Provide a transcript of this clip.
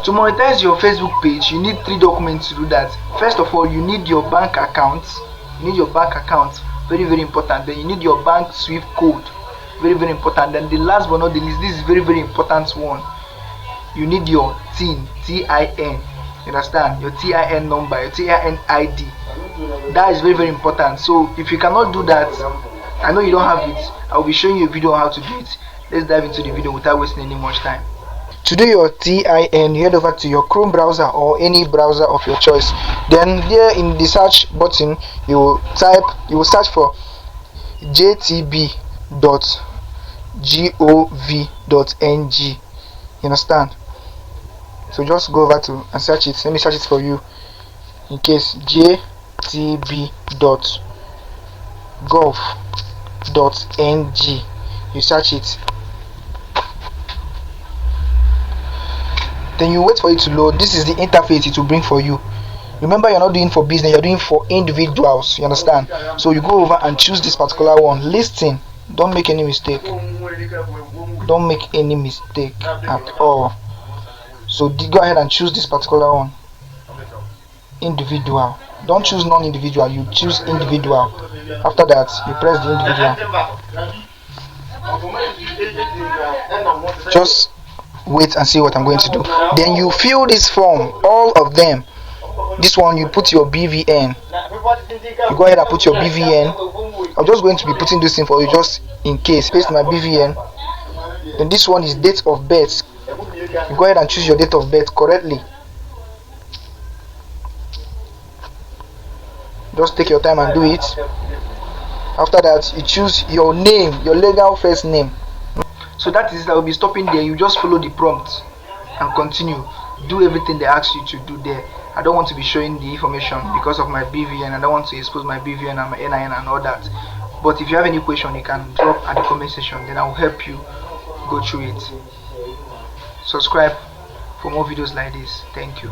To monetize your Facebook page, you need 3 documents to do that. First of all, you need your bank account. Very, very important. Then you need your bank swift code, very, very important. Then the last but not the least, this is very, very important one, you need your T.I.N. You understand? Your T.I.N number, your T.I.N ID. That is very, very important. So if you cannot do that, I know you don't have it, I will be showing you a video on how to do it. Let's dive into the video without wasting any much time. To do your T.I.N, you head over to your Chrome browser or any browser of your choice. Then there in the search button, you will search for jtb.gov.ng. You understand? So just go over to and search it. Let me search it for you. In case jtb.gov.ng, you search it. Then you wait for it to load. This is the interface it will bring for you. Remember, you're not doing for business, you're doing for individuals. You understand? So you go over and choose this particular one. Listing. Don't make any mistake. Don't make any mistake at all. So go ahead and choose this particular one. Individual. Don't choose non-individual, you choose individual. After that, you press the individual. Just wait and see what I'm going to do. Then you fill this form, all of them. This one, you put your BVN. You go ahead and put your BVN. I'm just going to be putting this in for you just in case. Paste my BVN. Then this one is date of birth. You go ahead and choose your date of birth correctly. Just take your time and do it. After that, you choose your name, your legal first name. So that is it. I will be stopping there. You just follow the prompt and continue. Do everything they ask you to do there. I don't want to be showing the information because of my BVN. I don't want to expose my BVN and my NIN and all that. But if you have any question, you can drop at the comment section. Then I will help you go through it. Subscribe for more videos like this. Thank you.